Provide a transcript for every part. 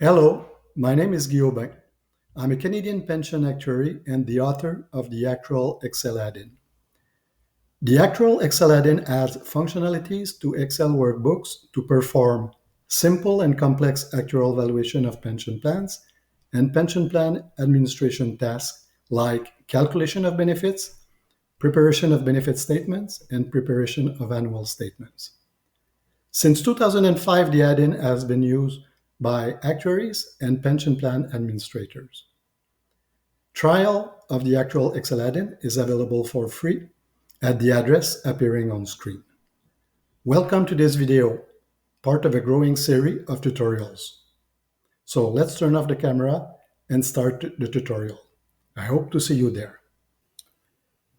Hello, my name is Guillaume. I'm a Canadian pension actuary and the author of the Actuarial Excel Addin. The Actuarial Excel Addin adds functionalities to Excel workbooks to perform simple and complex actuarial valuation of pension plans and pension plan administration tasks like calculation of benefits, preparation of benefit statements, and preparation of annual statements. Since 2005, the add-in has been used by actuaries and pension plan administrators. Trial of the Actuarial Excel add-in is available for free at the address appearing on screen. Welcome to this video, part of a growing series of tutorials. So let's turn off the camera and start the tutorial. I hope to see you there.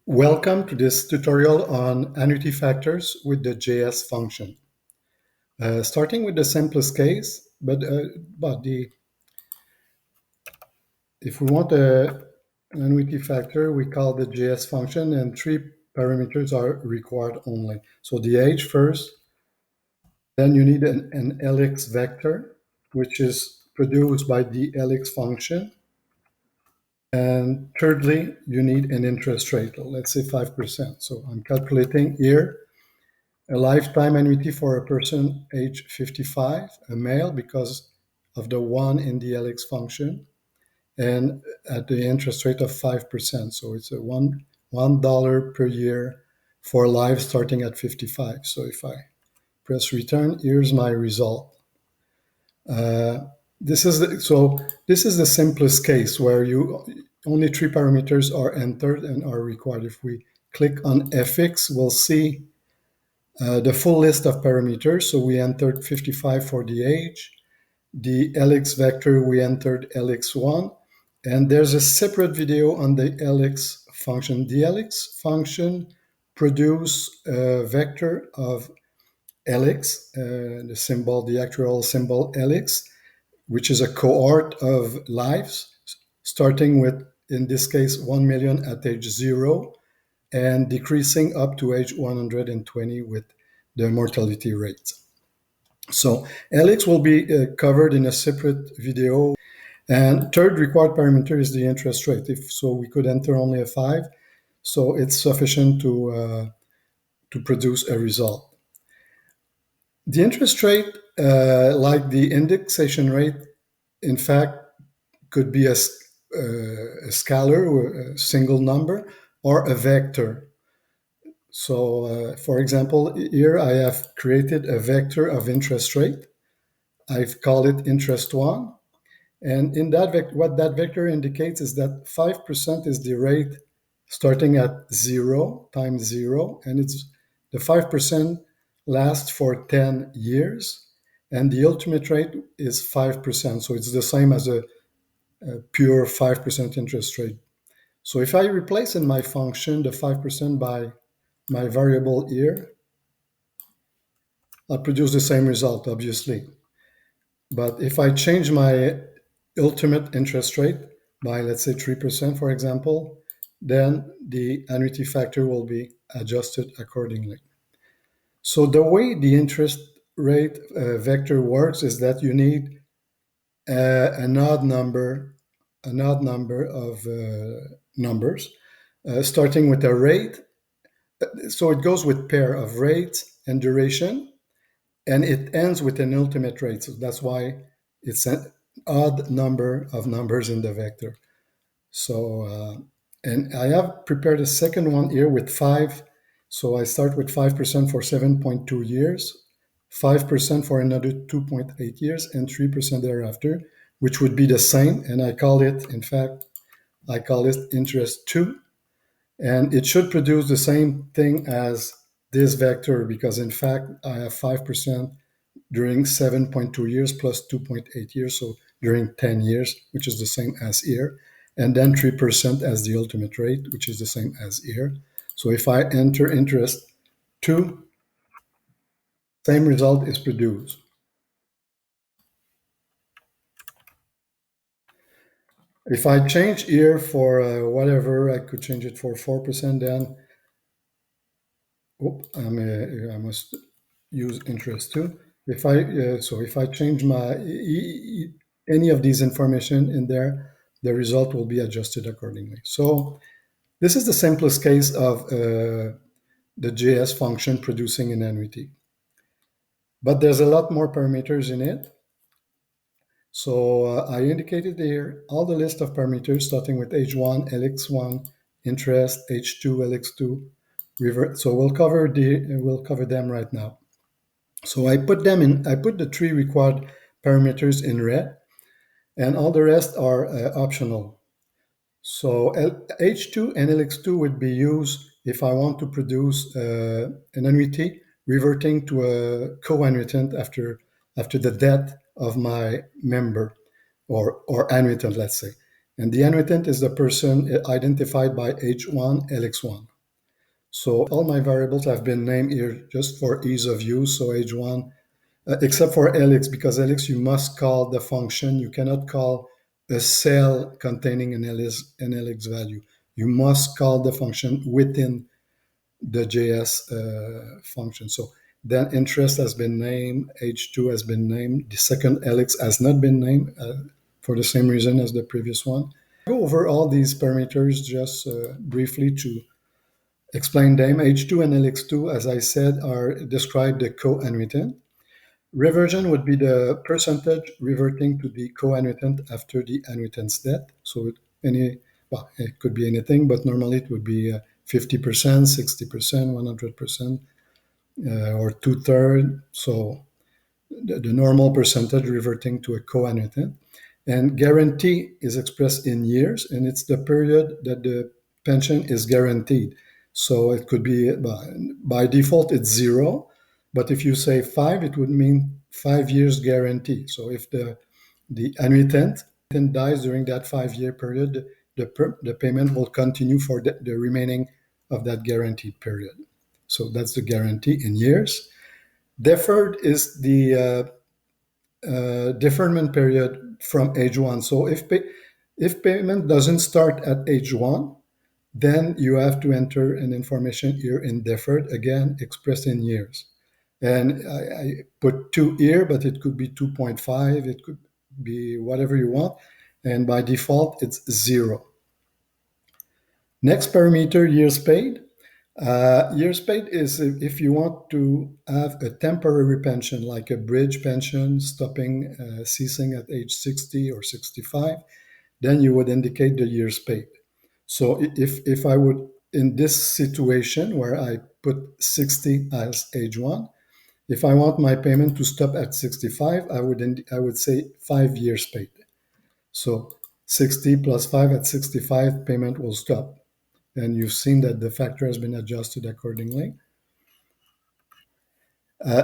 Welcome to this tutorial on annuity factors with the JS function. Starting with the simplest case, if we want an annuity factor, we call the JS function, and three parameters are required only. So the age first, then you need an LX vector, which is produced by the LX function. And thirdly, you need an interest rate, let's say 5%. So I'm calculating here a lifetime annuity for a person age 55, a male, because of the 1 in the LX function, and at the interest rate of 5%. So it's a $1 per year for life starting at 55. So if I press return, here's my result. This is the simplest case where only three parameters are entered and are required. If we click on FX, we'll see the full list of parameters. So we entered 55 for the age. The LX vector, we entered LX1. And there's a separate video on the LX function. The LX function produces a vector of LX, the actual symbol LX, which is a cohort of lives, starting with, in this case, 1 million at age 0, and decreasing up to age 120 with the mortality rate. So LX will be covered in a separate video. And third required parameter is the interest rate. So we could enter only a 5, so it's sufficient to produce a result. The interest rate, like the indexation rate, in fact, could be a scalar, or a single number, or a vector. So, for example, here I have created a vector of interest rate. I've called it interest 1. And in that what that vector indicates is that 5% is the rate starting at 0 times 0, and it's the 5% lasts for 10 years, and the ultimate rate is 5%. So it's the same as a pure 5% interest rate. So if I replace in my function the 5% by my variable here, I'll produce the same result, obviously. But if I change my ultimate interest rate by, let's say, 3%, for example, then the annuity factor will be adjusted accordingly. So the way the interest rate vector works is that you need an odd number of numbers, starting with a rate. So it goes with pair of rate and duration, and it ends with an ultimate rate. So that's why it's an odd number of numbers in the vector. So, and I have prepared a second one here with 5. So I start with 5% for 7.2 years, 5% for another 2.8 years, and 3% thereafter, which would be the same. And I call it interest 2. And it should produce the same thing as this vector, because in fact, I have 5% during 7.2 years plus 2.8 years, so during 10 years, which is the same as here, and then 3% as the ultimate rate, which is the same as here. So if I enter interest 2, same result is produced. If I change here for whatever, I could change it for 4%, then I must use interest 2. If I change my any of these information in there, the result will be adjusted accordingly. So this is the simplest case of the JS function producing an annuity. But there's a lot more parameters in it. So I indicated here all the list of parameters starting with H1, LX1, interest, H2, LX2, revert. So we'll cover them right now. So I put them in. I put the three required parameters in red, and all the rest are optional. So H2 and LX2 would be used if I want to produce an annuity reverting to a co-annuitant after the death of my member or annuitant, let's say. And the annuitant is the person identified by H1, LX1. So all my variables have been named here just for ease of use. So H1, except for LX, because LX you must call the function. You cannot call a cell containing an LX value. You must call the function within the JS function. So then interest has been named, H2 has been named, the second LX has not been named for the same reason as the previous one. Go over all these parameters just briefly to explain them. H2 and LX2, as I said, are describe the co-annuitant. Reversion would be the percentage reverting to the co-annuitant after the annuitant's death. So it could be anything, but normally it would be 50%, 60%, 100%, or two-thirds. So the normal percentage reverting to a co-annuitant. And guarantee is expressed in years, and it's the period that the pension is guaranteed. So it could be, by default, it's 0. But if you say 5, it would mean 5 years guarantee. So if the annuitant dies during that 5-year period, the payment will continue for the remaining of that guaranteed period. So that's the guarantee in years. Deferred is the deferment period from age 1. So if payment doesn't start at age 1, then you have to enter an information here in deferred, again expressed in years. And I put 2 here, but it could be 2.5, it could be whatever you want. And by default, it's 0. Next parameter, years paid. Years paid is if you want to have a temporary pension, like a bridge pension ceasing at age 60 or 65, then you would indicate the years paid. So if I would, in this situation where I put 60 as age 1, if I want my payment to stop at 65, I would say 5 years paid. So 60 plus 5 at 65, payment will stop. And you've seen that the factor has been adjusted accordingly.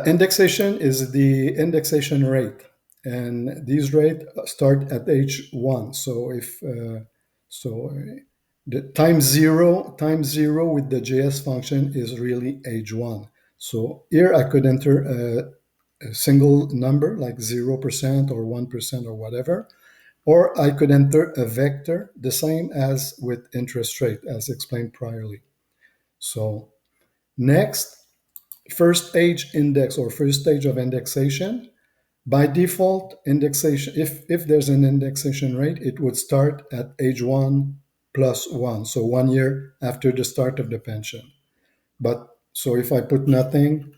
Indexation is the indexation rate, and these rates start at age 1. So the time zero with the JS function is really age 1. So here I could enter a single number like 0% or 1% or whatever, or I could enter a vector, the same as with interest rate, as explained priorly. So next, first age index or first stage of indexation. By default, indexation, if there's an indexation rate, it would start at age 1 plus 1, so 1 year after the start of the pension. But so if I put nothing,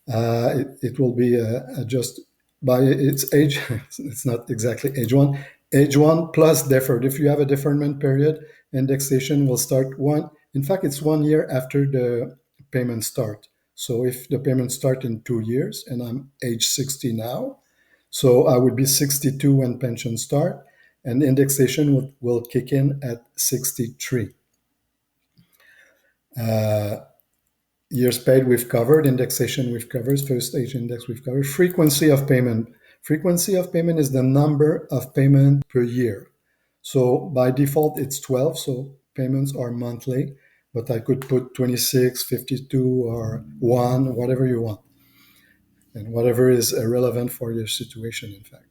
it will be adjusted by its age. It's not exactly age 1. Age 1 plus deferred. If you have a deferment period, indexation will start one. In fact, it's 1 year after the payment start. So if the payment start in 2 years and I'm age 60 now, so I would be 62 when pension start, and indexation will kick in at 63. Years paid we've covered, indexation we've covered, first stage index we've covered. Frequency of payment. Frequency of payment is the number of payment per year. So by default, it's 12, so payments are monthly, but I could put 26, 52, or 1, whatever you want, and whatever is relevant for your situation, in fact.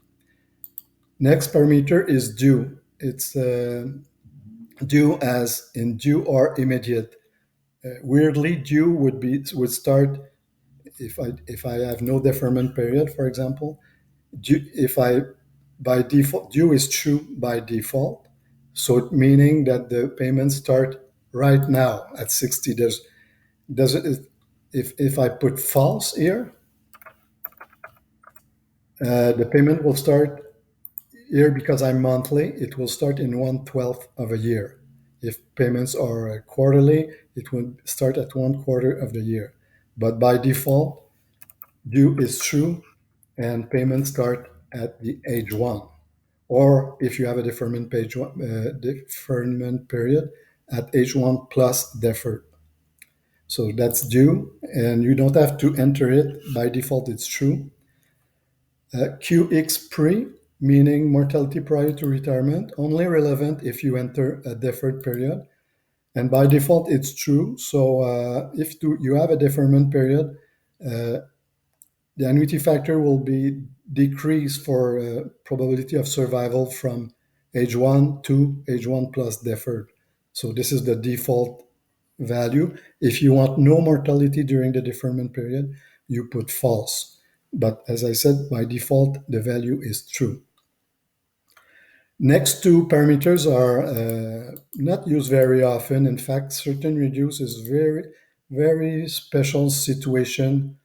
Next parameter is due. It's due as in due or immediate. Weirdly, due would start if I have no deferment period, for example. If I by default, due is true by default. So meaning that the payments start right now at 60. Does it, if I put false here, the payment will start here because I'm monthly. It will start in 1/12 of a year. If payments are quarterly, it will start at 1/4 of the year. But by default, due is true and payments start at the age one. Or if you have a deferment period at age one plus deferred. So that's due, and you don't have to enter it. By default, it's true. QX pre, meaning mortality prior to retirement, only relevant if you enter a deferred period. And by default, it's true. So if you have a deferment period, uh, the annuity factor will be decreased for probability of survival from age one to age one plus deferred. So this is the default value. If you want no mortality during the deferment period, you put false. But as I said, by default, the value is true. Next two parameters are not used very often. In fact, certain reduce is very special situation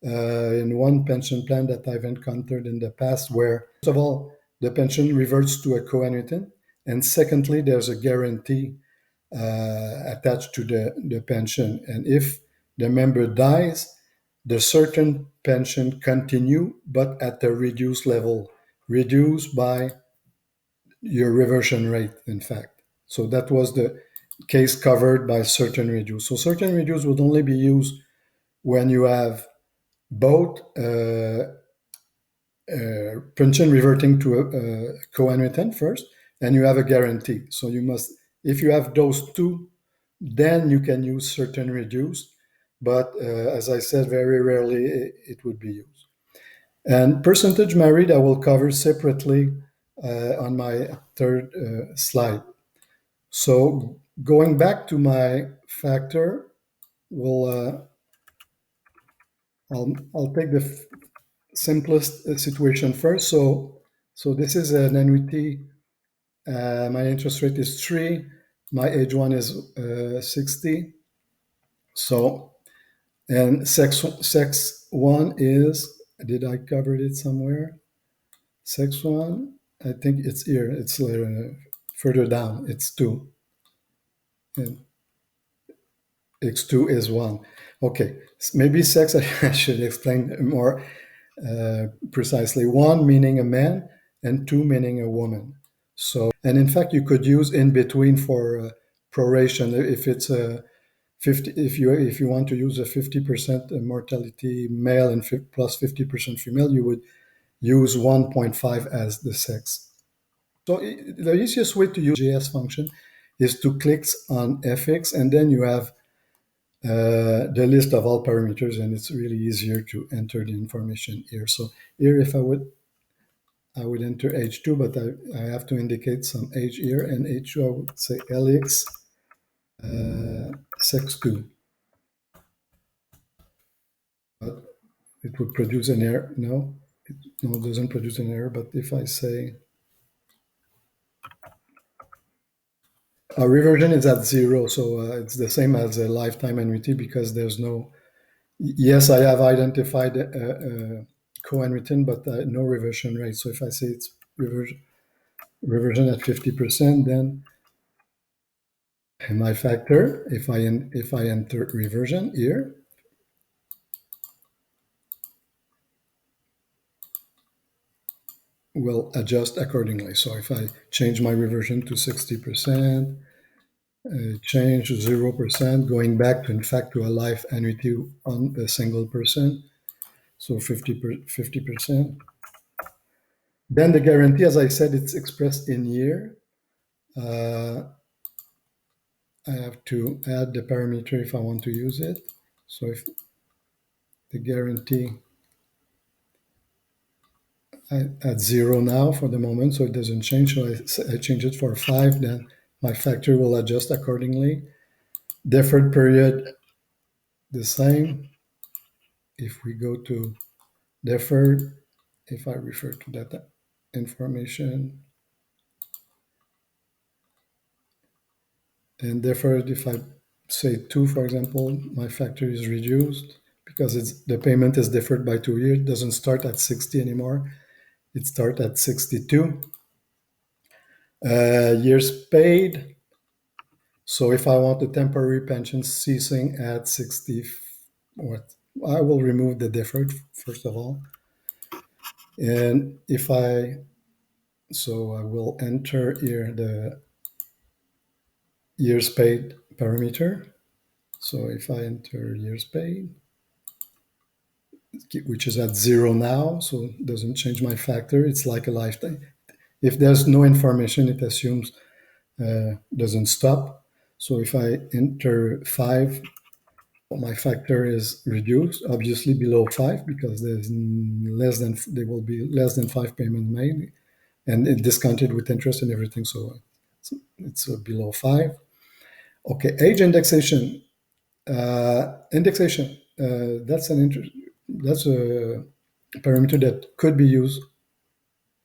in one pension plan that I've encountered in the past, where, first of all, the pension reverts to a co-annuitant, and secondly, there's a guarantee attached to the pension. And if the member dies, the certain pension continue, but at a reduced level, reduced by your reversion rate, in fact. So that was the case covered by certain reduce. So certain reduce would only be used when you have both pension reverting to a co-annuitant first, and you have a guarantee. So you must, if you have those two, then you can use certain reduced. But as I said, very rarely it would be used. And percentage married, I will cover separately on my third slide. So going back to my factor, we'll I'll take the simplest situation first. So this is an annuity. My interest rate is 3. My age one is 60. So, and sex one is, did I cover it somewhere? Sex one, I think it's here. It's further down. It's 2. And X2 is 1. Okay, maybe sex I should explain more precisely. 1 meaning a man and 2 meaning a woman. So, and in fact, you could use in between for proration if it's a 50. If you want to use a 50% mortality male and plus 50% female, you would use 1.5 as the sex. So the easiest way to use JS function is to click on FX, and then you have the list of all parameters, and it's really easier to enter the information here. So here, if I would enter H2, but I have to indicate some H here, and H2 I would say LX sex2. But it would produce an error. No, it doesn't produce an error. But if I say reversion is at 0, so it's the same as a lifetime annuity because there's no. Yes, I have identified a co-annuitant, but no reversion rate. So if I say it's reversion at 50%, then my factor, if I enter reversion here, will adjust accordingly. So if I change my reversion to 60%, change 0%, going back to, in fact, to a life annuity on a single person, so 50%. Then the guarantee, as I said, it's expressed in year. I have to add the parameter if I want to use it. So if the guarantee at 0 now for the moment, so it doesn't change. So I change it for 5, then my factor will adjust accordingly. Deferred period, the same. If we go to deferred, if I refer to that, information. And therefore, if I say 2, for example, my factor is reduced because the payment is deferred by 2 years. It doesn't start at 60 anymore. It starts at 62. Years paid. So if I want the temporary pension ceasing at 60, what I will remove the deferred first of all. And so I will enter here the years paid parameter. So if I enter years paid, which is at 0 now, so it doesn't change my factor, it's like a lifetime. If there's no information, it assumes doesn't stop. So if I enter 5, my factor is reduced, obviously below 5, because there will be less than 5 payments made, and it discounted with interest and everything, so it's below 5. Okay, age indexation. Indexation. That's a parameter that could be used.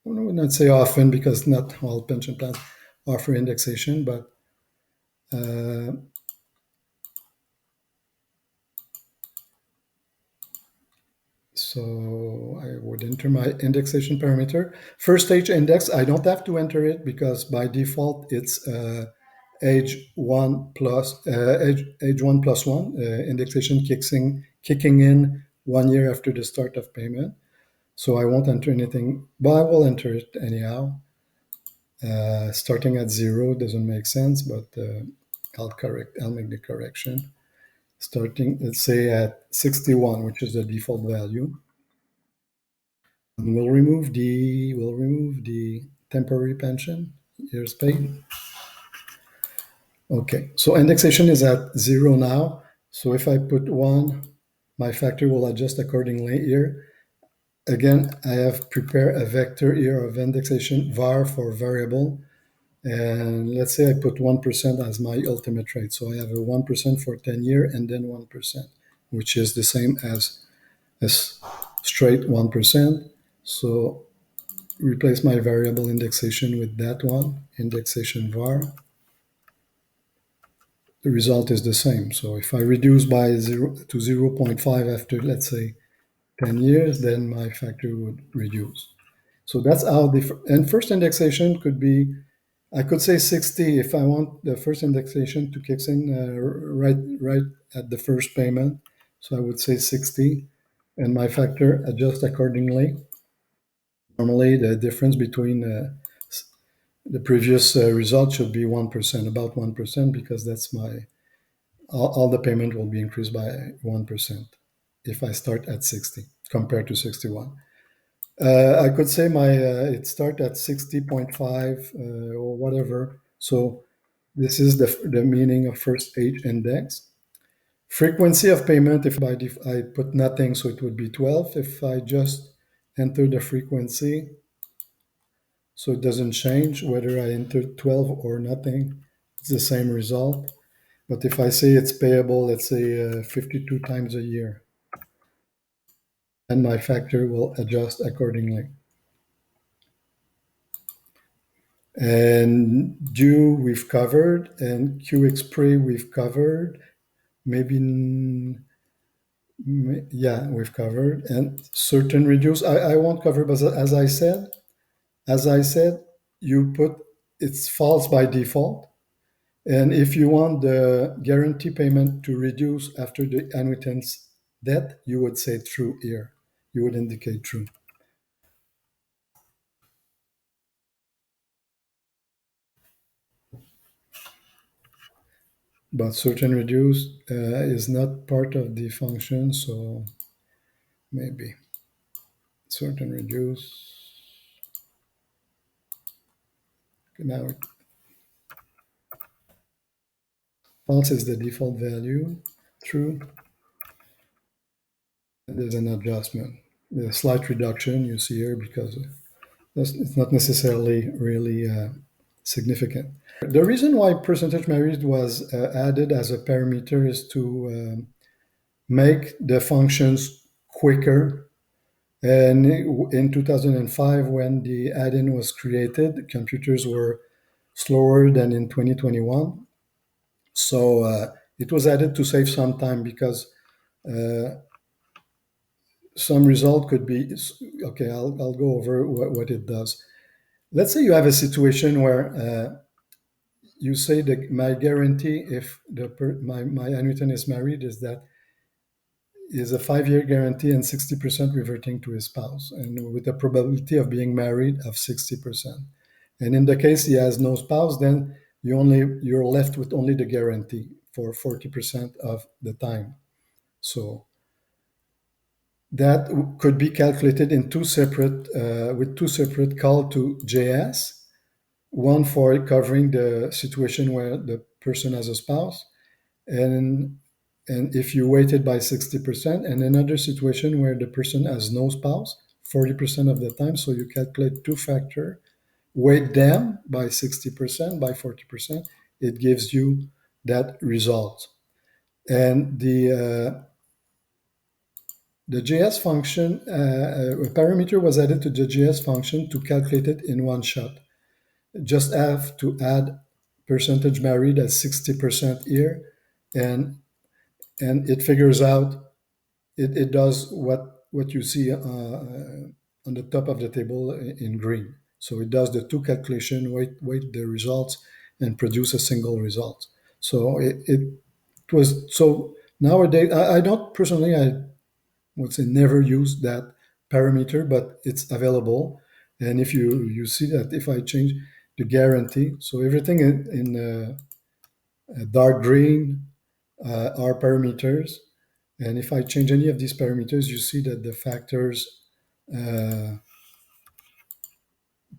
I would not say often because not all pension plans offer indexation, but uh, so I would enter my indexation parameter. First age index, I don't have to enter it because by default it's age 1 plus age 1 plus 1. Indexation kicking in 1 year after the start of payment. So I won't enter anything, but I will enter it anyhow. Starting at 0 doesn't make sense, but I'll make the correction. Starting, let's say at 61, which is the default value. And we'll remove the temporary pension years paid. Okay, so indexation is at 0 now. So if I put 1, my factor will adjust accordingly here. Again, I have prepared a vector here of indexation var for variable. And let's say I put 1% as my ultimate rate. So I have a 1% for 10 year and then 1%, which is the same as straight 1%. So replace my variable indexation with that one, indexation var. The result is the same. So if I reduce by 0 to 0.5 after, let's say, 10 years, then my factor would reduce. So that's how and first indexation could be, I could say 60 if I want the first indexation to kick in right at the first payment. So I would say 60, and my factor adjust accordingly. Normally, the difference between the previous result should be 1%, about 1%, because that's all the payment will be increased by 1% if I start at 60 compared to 61. I could say it start at 60.5 or whatever. So this is the meaning of first age index. Frequency of payment, if I put nothing, so it would be 12. If I just enter the frequency, so it doesn't change whether I enter 12 or nothing, it's the same result. But if I say it's payable, let's say 52 times a year, then my factor will adjust accordingly. And due we've covered, and Q expray we've covered. Maybe, yeah, we've covered. And certain reduce, I won't cover, but as I said, you put it's false by default. And if you want the guarantee payment to reduce after the annuitant's death, you would say true here. You would indicate true. But certain reduce is not part of the function, so maybe certain reduce. Now false is the default value. True, there's an adjustment. There's a slight reduction you see here because it's not necessarily really significant. The reason why percentage merit was added as a parameter is to make the functions quicker And in 2005, when the add-in was created, computers were slower than in 2021. So it was added to save some time because uh, some result could be okay. I'll go over what it does. Let's say you have a situation where you say that my guarantee, if my annuitant is married, is a 5 year guarantee and 60% reverting to his spouse, and with a probability of being married of 60%. And in the case he has no spouse, then you're left with only the guarantee for 40% of the time. So that could be calculated in two separate with two separate call to JS, one for covering the situation where the person has a spouse, and and if you weighted by 60%, and another situation where the person has no spouse 40% of the time. So you calculate two factor, weight them by 60% by 40%, it gives you that result. And the JS function, a parameter was added to the JS function to calculate it in one shot. Just have to add percentage married at 60% here, and and it figures out, it does what you see on the top of the table in green. So it does the two calculation, weight the results, and produce a single result. So it was so nowadays I don't personally, I would say never use that parameter, but it's available. And if you see that if I change the guarantee, so everything in dark green are parameters. And if I change any of these parameters, you see that the factors uh,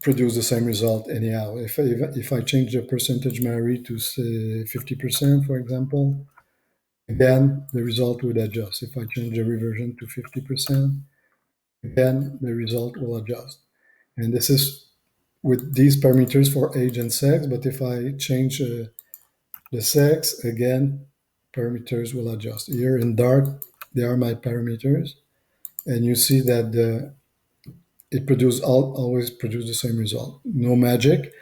produce the same result anyhow. If I change the percentage married to say 50%, for example, again, the result would adjust. If I change the reversion to 50%, again, the result will adjust. And this is with these parameters for age and sex. But if I change the sex, again, parameters will adjust. Here in dark, they are my parameters. And you see that always produce the same result. No magic.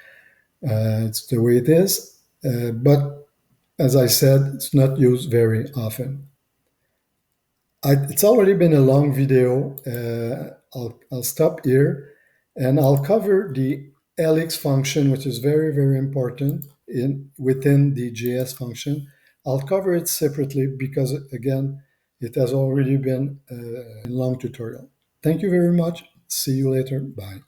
It's the way it is. But as I said, it's not used very often. It's already been a long video. I'll stop here, and I'll cover the LX function, which is very, very important within the JS function. I'll cover it separately because, again, it has already been a long tutorial. Thank you very much. See you later. Bye.